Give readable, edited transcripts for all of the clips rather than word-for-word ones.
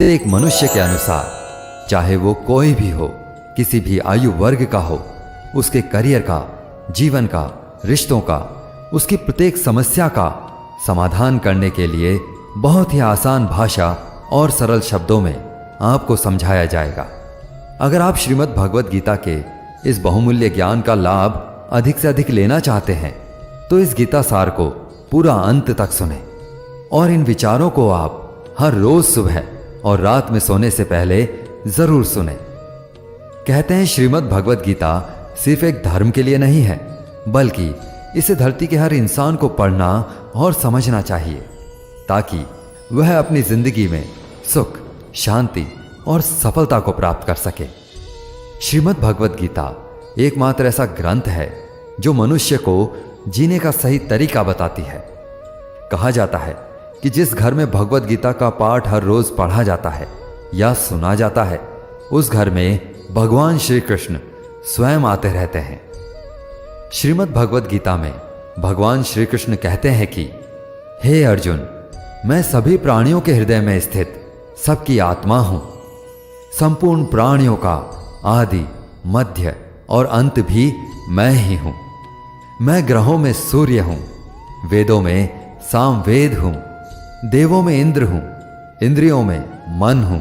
एक मनुष्य के अनुसार, चाहे वो कोई भी हो, किसी भी आयु वर्ग का हो, उसके करियर का, जीवन का, रिश्तों का, उसकी प्रत्येक समस्या का समाधान करने के लिए बहुत ही आसान भाषा और सरल शब्दों में आपको समझाया जाएगा। अगर आप श्रीमद् भगवद गीता के इस बहुमूल्य ज्ञान का लाभ अधिक से अधिक लेना चाहते हैं तो इस गीता सार को पूरा अंत तक सुने और इन विचारों को आप हर रोज सुबह और रात में सोने से पहले जरूर सुने। कहते हैं श्रीमद् भगवद गीता सिर्फ एक धर्म के लिए नहीं है, बल्कि इसे धरती के हर इंसान को पढ़ना और समझना चाहिए ताकि वह अपनी जिंदगी में सुख, शांति और सफलता को प्राप्त कर सके। श्रीमद् भगवद गीता एकमात्र ऐसा ग्रंथ है जो मनुष्य को जीने का सही तरीका बताती है। कहा जाता है कि जिस घर में भगवद गीता का पाठ हर रोज पढ़ा जाता है या सुना जाता है, उस घर में भगवान श्री कृष्ण स्वयं आते रहते हैं। श्रीमद् भगवद गीता में भगवान श्री कृष्ण कहते हैं कि हे अर्जुन, मैं सभी प्राणियों के हृदय में स्थित सबकी आत्मा हूं। संपूर्ण प्राणियों का आदि, मध्य और अंत भी मैं ही हूं। मैं ग्रहों में सूर्य हूं, वेदों में सामवेद हूं, देवों में इंद्र हूं, इंद्रियों में मन हूं।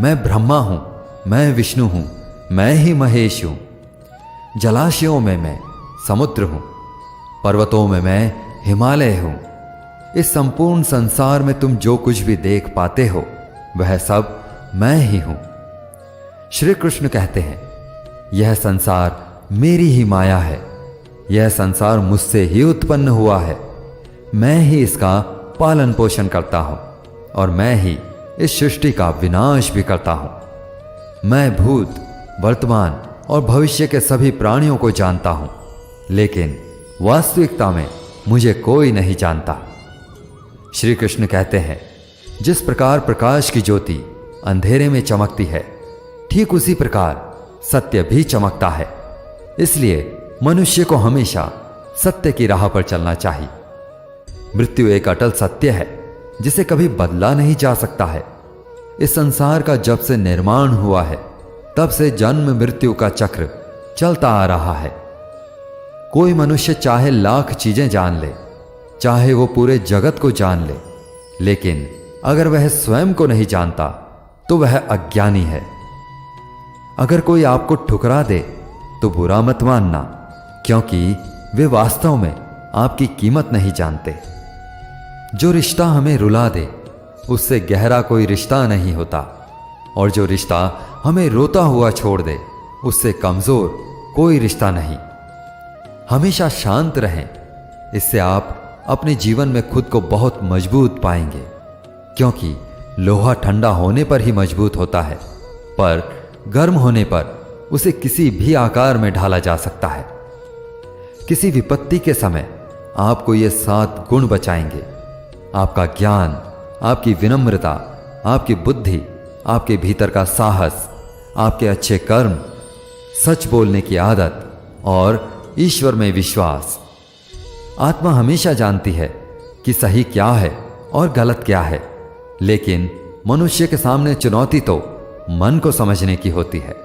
मैं ब्रह्मा हूं, मैं विष्णु हूं, मैं ही महेश हूं। जलाशयों में मैं समुद्र हूं, पर्वतों में मैं हिमालय हूं। इस संपूर्ण संसार में तुम जो कुछ भी देख पाते हो वह सब मैं ही हूं। श्री कृष्ण कहते हैं, यह संसार मेरी ही माया है, यह संसार मुझसे ही उत्पन्न हुआ है। मैं ही इसका पालन पोषण करता हूं और मैं ही इस सृष्टि का विनाश भी करता हूं। मैं भूत, वर्तमान और भविष्य के सभी प्राणियों को जानता हूं, लेकिन वास्तविकता में मुझे कोई नहीं जानता। श्री कृष्ण कहते हैं, जिस प्रकार प्रकाश की ज्योति अंधेरे में चमकती है, ठीक उसी प्रकार सत्य भी चमकता है। इसलिए मनुष्य को हमेशा सत्य की राह पर चलना चाहिए। मृत्यु एक अटल सत्य है जिसे कभी बदला नहीं जा सकता है। इस संसार का जब से निर्माण हुआ है तब से जन्म मृत्यु का चक्र चलता आ रहा है। कोई मनुष्य चाहे लाख चीजें जान ले, चाहे वो पूरे जगत को जान ले, लेकिन अगर वह स्वयं को नहीं जानता तो वह अज्ञानी है। अगर कोई आपको ठुकरा दे तो बुरा मत मानना, क्योंकि वे वास्तव में आपकी कीमत नहीं जानते। जो रिश्ता हमें रुला दे उससे गहरा कोई रिश्ता नहीं होता, और जो रिश्ता हमें रोता हुआ छोड़ दे उससे कमजोर कोई रिश्ता नहीं। हमेशा शांत रहें, इससे आप अपने जीवन में खुद को बहुत मजबूत पाएंगे, क्योंकि लोहा ठंडा होने पर ही मजबूत होता है, पर गर्म होने पर उसे किसी भी आकार में ढाला जा सकता है। किसी विपत्ति के समय आपको ये 7 गुण बचाएंगे: आपका ज्ञान, आपकी विनम्रता, आपकी बुद्धि, आपके भीतर का साहस, आपके अच्छे कर्म, सच बोलने की आदत और ईश्वर में विश्वास। आत्मा हमेशा जानती है कि सही क्या है और गलत क्या है, लेकिन मनुष्य के सामने चुनौती तो मन को समझने की होती है।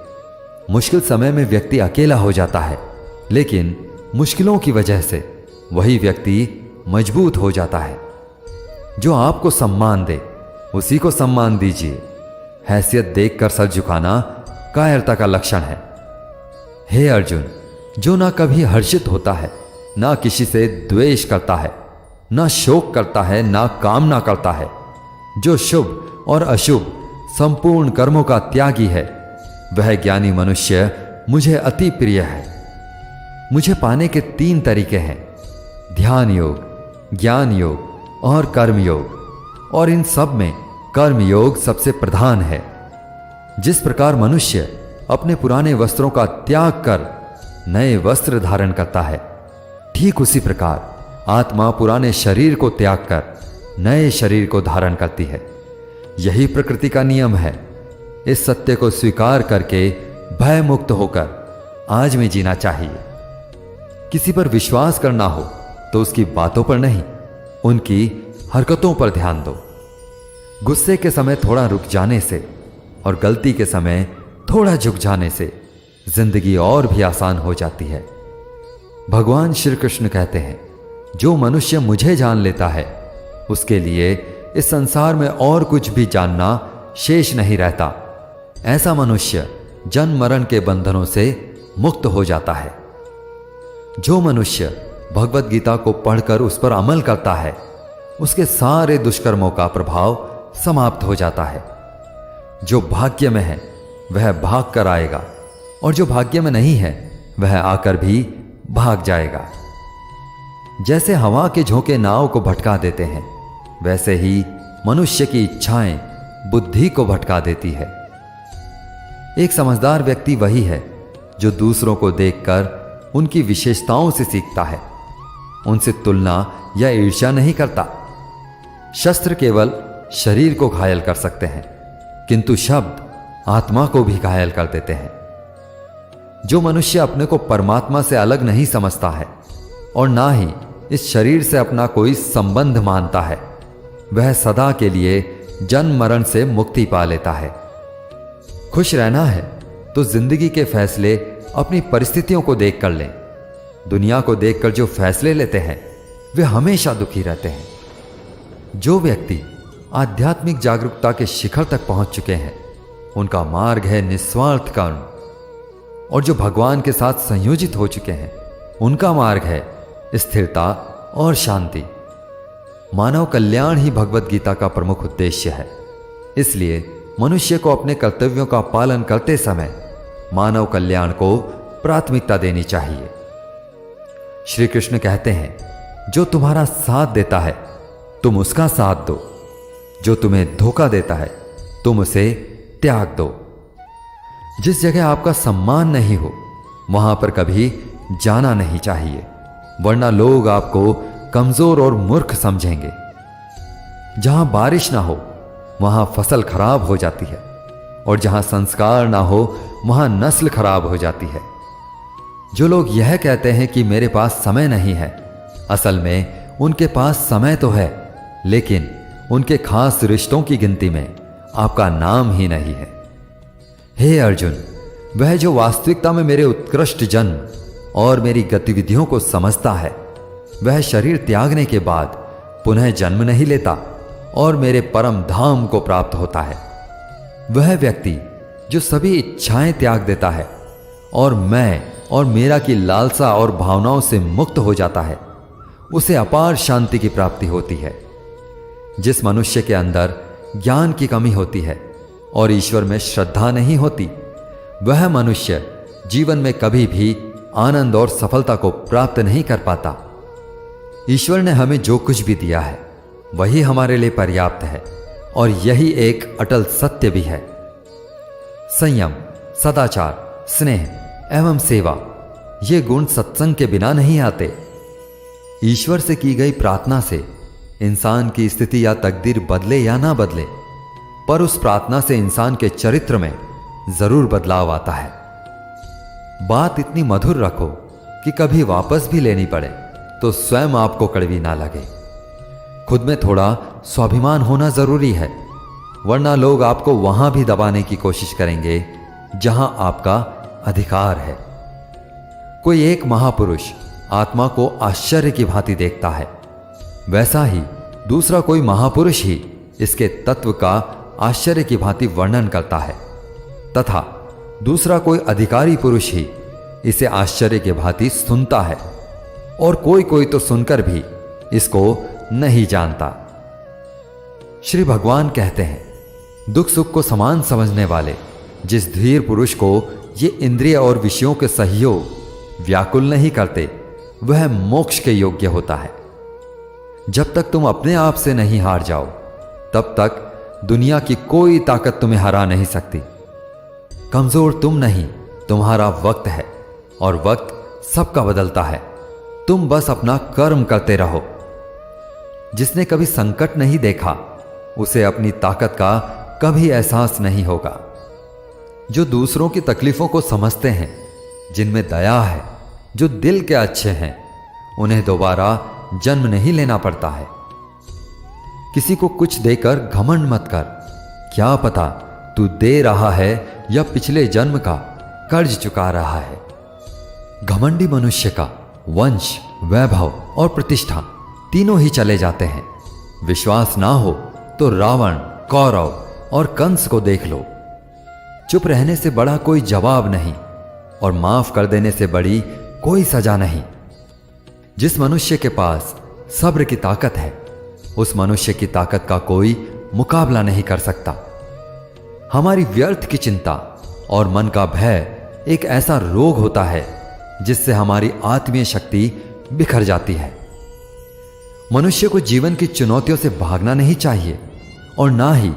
मुश्किल समय में व्यक्ति अकेला हो जाता है, लेकिन मुश्किलों की वजह से वही व्यक्ति मजबूत हो जाता है। जो आपको सम्मान दे उसी को सम्मान दीजिए। हैसियत देखकर सर झुकाना कायरता का लक्षण है। हे अर्जुन, जो ना कभी हर्षित होता है, ना किसी से द्वेष करता है, ना शोक करता है, ना कामना करता है, जो शुभ और अशुभ संपूर्ण कर्मों का त्यागी है, वह ज्ञानी मनुष्य मुझे अति प्रिय है। मुझे पाने के 3 तरीके हैं: ध्यान योग, ज्ञान योग और कर्म योग, और इन सब में कर्म योग सबसे प्रधान है। जिस प्रकार मनुष्य अपने पुराने वस्त्रों का त्याग कर नए वस्त्र धारण करता है, ठीक उसी प्रकार आत्मा पुराने शरीर को त्याग कर नए शरीर को धारण करती है। यही प्रकृति का नियम है। इस सत्य को स्वीकार करके भय मुक्त होकर आज में जीना चाहिए। किसी पर विश्वास करना हो तो उसकी बातों पर नहीं, उनकी हरकतों पर ध्यान दो। गुस्से के समय थोड़ा रुक जाने से और गलती के समय थोड़ा झुक जाने से जिंदगी और भी आसान हो जाती है। भगवान श्री कृष्ण कहते हैं, जो मनुष्य मुझे जान लेता है उसके लिए इस संसार में और कुछ भी जानना शेष नहीं रहता। ऐसा मनुष्य जन्म मरण के बंधनों से मुक्त हो जाता है। जो मनुष्य भगवत गीता को पढ़कर उस पर अमल करता है उसके सारे दुष्कर्मों का प्रभाव समाप्त हो जाता है। जो भाग्य में है वह भाग कर आएगा और जो भाग्य में नहीं है वह आकर भी भाग जाएगा। जैसे हवा के झोंके नाव को भटका देते हैं, वैसे ही मनुष्य की इच्छाएं बुद्धि को भटका देती है। एक समझदार व्यक्ति वही है जो दूसरों को देखकर उनकी विशेषताओं से सीखता है, उनसे तुलना या ईर्ष्या नहीं करता। शस्त्र केवल शरीर को घायल कर सकते हैं, किंतु शब्द आत्मा को भी घायल कर देते हैं। जो मनुष्य अपने को परमात्मा से अलग नहीं समझता है और ना ही इस शरीर से अपना कोई संबंध मानता है, वह सदा के लिए जन्म मरण से मुक्ति पा लेता है। खुश रहना है तो जिंदगी के फैसले अपनी परिस्थितियों को देखकर लें। दुनिया को देखकर जो फैसले लेते हैं वे हमेशा दुखी रहते हैं। जो व्यक्ति आध्यात्मिक जागरूकता के शिखर तक पहुंच चुके हैं उनका मार्ग है निस्वार्थ कर्म, और जो भगवान के साथ संयोजित हो चुके हैं उनका मार्ग है स्थिरता और शांति। मानव कल्याण ही भगवत गीता का प्रमुख उद्देश्य है। इसलिए मनुष्य को अपने कर्तव्यों का पालन करते समय मानव कल्याण को प्राथमिकता देनी चाहिए। श्री कृष्ण कहते हैं, जो तुम्हारा साथ देता है तुम उसका साथ दो, जो तुम्हें धोखा देता है तुम उसे त्याग दो। जिस जगह आपका सम्मान नहीं हो वहां पर कभी जाना नहीं चाहिए, वरना लोग आपको कमजोर और मूर्ख समझेंगे। जहां बारिश ना हो वहां फसल खराब हो जाती है, और जहां संस्कार ना हो वहां नस्ल खराब हो जाती है। जो लोग यह कहते हैं कि मेरे पास समय नहीं है, असल में उनके पास समय तो है, लेकिन उनके खास रिश्तों की गिनती में आपका नाम ही नहीं है। हे अर्जुन, वह जो वास्तविकता में मेरे उत्कृष्ट जन्म और मेरी गतिविधियों को समझता है, वह शरीर त्यागने के बाद पुनः जन्म नहीं लेता और मेरे परम धाम को प्राप्त होता है। वह व्यक्ति जो सभी इच्छाएं त्याग देता है और मैं और मेरा की लालसा और भावनाओं से मुक्त हो जाता है, उसे अपार शांति की प्राप्ति होती है। जिस मनुष्य के अंदर ज्ञान की कमी होती है और ईश्वर में श्रद्धा नहीं होती, वह मनुष्य जीवन में कभी भी आनंद और सफलता को प्राप्त नहीं कर पाता। ईश्वर ने हमें जो कुछ भी दिया है वही हमारे लिए पर्याप्त है, और यही एक अटल सत्य भी है। संयम, सदाचार, स्नेह एवं सेवा, ये गुण सत्संग के बिना नहीं आते। ईश्वर से की गई प्रार्थना से इंसान की स्थिति या तकदीर बदले या ना बदले, पर उस प्रार्थना से इंसान के चरित्र में जरूर बदलाव आता है। बात इतनी मधुर रखो कि कभी वापस भी लेनी पड़े तो स्वयं आपको कड़वी ना लगे। खुद में थोड़ा स्वाभिमान होना जरूरी है, वरना लोग आपको वहां भी दबाने की कोशिश करेंगे जहां आपका अधिकार है। कोई एक महापुरुष आत्मा को आश्चर्य की भांति देखता है, वैसा ही दूसरा कोई महापुरुष ही इसके तत्व का आश्चर्य की भांति वर्णन करता है, तथा दूसरा कोई अधिकारी पुरुष ही इसे आश्चर्य की भांति सुनता है, और कोई कोई तो सुनकर भी इसको नहीं जानता। श्री भगवान कहते हैं, दुख सुख को समान समझने वाले जिस धीर पुरुष को ये इंद्रिय और विषयों के सहयोग व्याकुल नहीं करते, वह मोक्ष के योग्य होता है। जब तक तुम अपने आप से नहीं हार जाओ, तब तक दुनिया की कोई ताकत तुम्हें हरा नहीं सकती। कमजोर तुम नहीं, तुम्हारा वक्त है, और वक्त सबका बदलता है। तुम बस अपना कर्म करते रहो। जिसने कभी संकट नहीं देखा, उसे अपनी ताकत का कभी एहसास नहीं होगा। जो दूसरों की तकलीफों को समझते हैं, जिनमें दया है, जो दिल के अच्छे हैं, उन्हें दोबारा जन्म नहीं लेना पड़ता है। किसी को कुछ देकर घमंड मत कर। क्या पता तू दे रहा है या पिछले जन्म का कर्ज चुका रहा है। घमंडी मनुष्य का वंश, वैभव और प्रतिष्ठा तीनों ही चले जाते हैं। विश्वास ना हो तो रावण, कौरव और कंस को देख लो। चुप रहने से बड़ा कोई जवाब नहीं और माफ कर देने से बड़ी कोई सजा नहीं। जिस मनुष्य के पास सब्र की ताकत है, उस मनुष्य की ताकत का कोई मुकाबला नहीं कर सकता। हमारी व्यर्थ की चिंता और मन का भय एक ऐसा रोग होता है जिससे हमारी आत्मीय शक्ति बिखर जाती है। मनुष्य को जीवन की चुनौतियों से भागना नहीं चाहिए और ना ही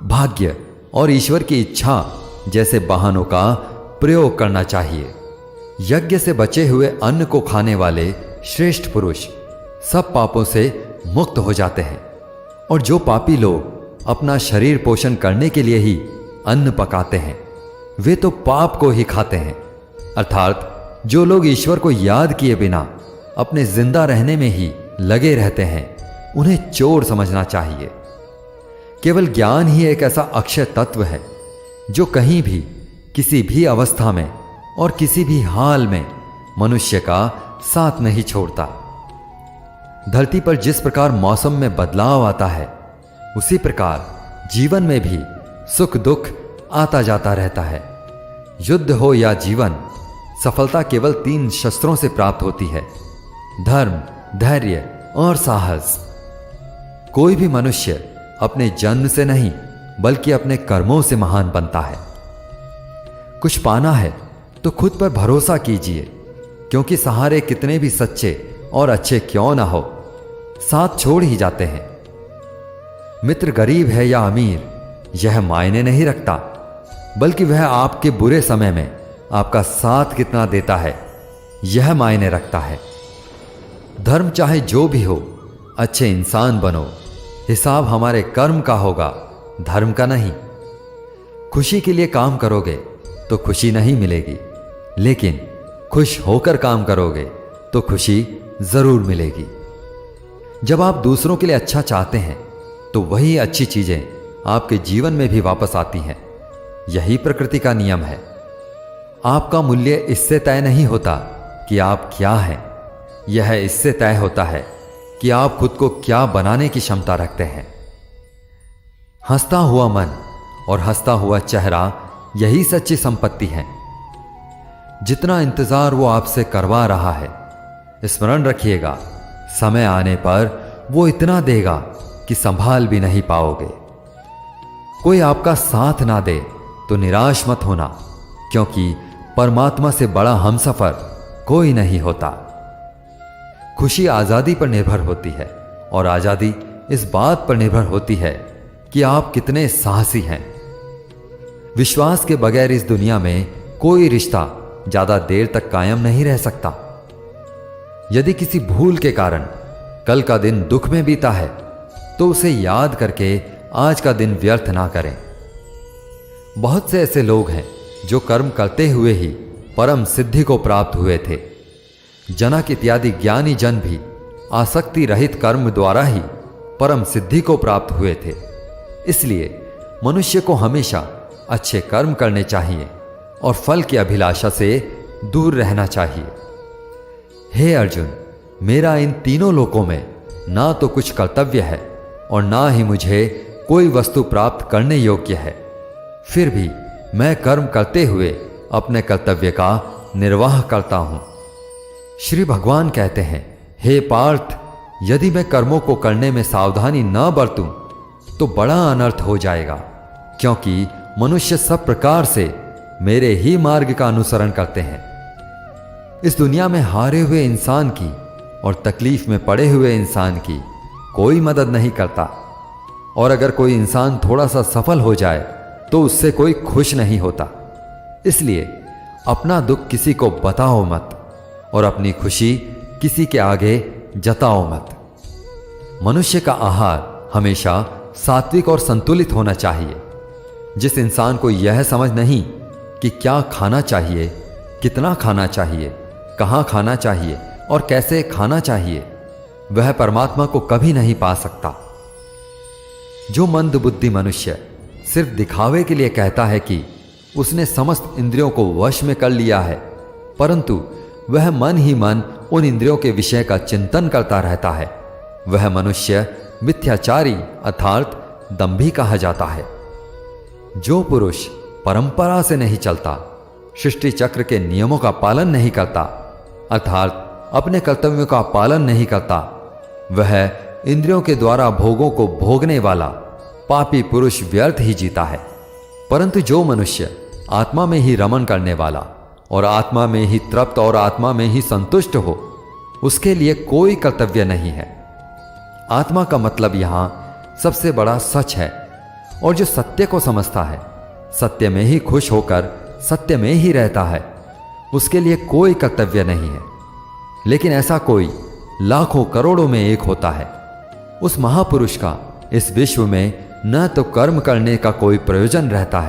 भाग्य और ईश्वर की इच्छा जैसे बहानों का प्रयोग करना चाहिए। यज्ञ से बचे हुए अन्न को खाने वाले श्रेष्ठ पुरुष सब पापों से मुक्त हो जाते हैं, और जो पापी लोग अपना शरीर पोषण करने के लिए ही अन्न पकाते हैं, वे तो पाप को ही खाते हैं। अर्थात जो लोग ईश्वर को याद किए बिना अपने जिंदा रहने में ही लगे रहते हैं, उन्हें चोर समझना चाहिए। केवल ज्ञान ही एक ऐसा अक्षय तत्व है जो कहीं भी, किसी भी अवस्था में और किसी भी हाल में मनुष्य का साथ नहीं छोड़ता। धरती पर जिस प्रकार मौसम में बदलाव आता है, उसी प्रकार जीवन में भी सुख दुख आता जाता रहता है। युद्ध हो या जीवन, सफलता केवल 3 शस्त्रों से प्राप्त होती है: धर्म, धैर्य और साहस। कोई भी मनुष्य अपने जन्म से नहीं बल्कि अपने कर्मों से महान बनता है। कुछ पाना है तो खुद पर भरोसा कीजिए, क्योंकि सहारे कितने भी सच्चे और अच्छे क्यों ना हो, साथ छोड़ ही जाते हैं। मित्र गरीब है या अमीर, यह मायने नहीं रखता, बल्कि वह आपके बुरे समय में आपका साथ कितना देता है, यह मायने रखता है। धर्म चाहे जो भी हो, अच्छे इंसान बनो। हिसाब हमारे कर्म का होगा, धर्म का नहीं। खुशी के लिए काम करोगे तो खुशी नहीं मिलेगी, लेकिन खुश होकर काम करोगे तो खुशी जरूर मिलेगी। जब आप दूसरों के लिए अच्छा चाहते हैं तो वही अच्छी चीजें आपके जीवन में भी वापस आती हैं। यही प्रकृति का नियम है। आपका मूल्य इससे तय नहीं होता कि आप क्या हैं, यह इससे तय होता है कि आप खुद को क्या बनाने की क्षमता रखते हैं। हंसता हुआ मन और हंसता हुआ चेहरा, यही सच्ची संपत्ति है। जितना इंतजार वो आपसे करवा रहा है, स्मरण रखिएगा, समय आने पर वो इतना देगा कि संभाल भी नहीं पाओगे। कोई आपका साथ ना दे तो निराश मत होना, क्योंकि परमात्मा से बड़ा हमसफर कोई नहीं होता। खुशी आजादी पर निर्भर होती है और आजादी इस बात पर निर्भर होती है कि आप कितने साहसी हैं। विश्वास के बगैर इस दुनिया में कोई रिश्ता ज्यादा देर तक कायम नहीं रह सकता। यदि किसी भूल के कारण कल का दिन दुख में बीता है, तो उसे याद करके आज का दिन व्यर्थ ना करें। बहुत से ऐसे लोग हैं जो कर्म करते हुए ही परम सिद्धि को प्राप्त हुए थे। जनक इत्यादि ज्ञानी जन भी आसक्ति रहित कर्म द्वारा ही परम सिद्धि को प्राप्त हुए थे। इसलिए मनुष्य को हमेशा अच्छे कर्म करने चाहिए और फल की अभिलाषा से दूर रहना चाहिए। हे अर्जुन, मेरा इन तीनों लोकों में ना तो कुछ कर्तव्य है और ना ही मुझे कोई वस्तु प्राप्त करने योग्य है। फिर भी मैं कर्म करते हुए अपने कर्तव्य का निर्वाह करता हूं। श्री भगवान कहते हैं, हे पार्थ, यदि मैं कर्मों को करने में सावधानी न बरतूं तो बड़ा अनर्थ हो जाएगा, क्योंकि मनुष्य सब प्रकार से मेरे ही मार्ग का अनुसरण करते हैं। इस दुनिया में हारे हुए इंसान की और तकलीफ में पड़े हुए इंसान की कोई मदद नहीं करता, और अगर कोई इंसान थोड़ा सा सफल हो जाए तो उससे कोई खुश नहीं होता। इसलिए अपना दुख किसी को बताओ मत और अपनी खुशी किसी के आगे जताओ मत। मनुष्य का आहार हमेशा सात्विक और संतुलित होना चाहिए। जिस इंसान को यह समझ नहीं कि क्या खाना चाहिए, कितना खाना चाहिए, कहाँ खाना चाहिए और कैसे खाना चाहिए, वह परमात्मा को कभी नहीं पा सकता। जो मंदबुद्धि मनुष्य सिर्फ दिखावे के लिए कहता है कि उसने समस्त इंद्रियों को वश में कर लिया है, परंतु वह मन ही मन उन इंद्रियों के विषय का चिंतन करता रहता है, वह मनुष्य मिथ्याचारी अर्थात दंभी कहा जाता है। जो पुरुष परंपरा से नहीं चलता, सृष्टि चक्र के नियमों का पालन नहीं करता, अर्थात अपने कर्तव्यों का पालन नहीं करता, वह इंद्रियों के द्वारा भोगों को भोगने वाला पापी पुरुष व्यर्थ ही जीता है। परंतु जो मनुष्य आत्मा में ही रमण करने वाला और आत्मा में ही तृप्त और आत्मा में ही संतुष्ट हो, उसके लिए कोई कर्तव्य नहीं है। आत्मा का मतलब यहां सबसे बड़ा सच है, और जो सत्य को समझता है, सत्य में ही खुश होकर सत्य में ही रहता है, उसके लिए कोई कर्तव्य नहीं है। लेकिन ऐसा कोई लाखों करोड़ों में एक होता है। उस महापुरुष का इस विश्व में न तो कर्म करने का कोई प्रयोजन रहता है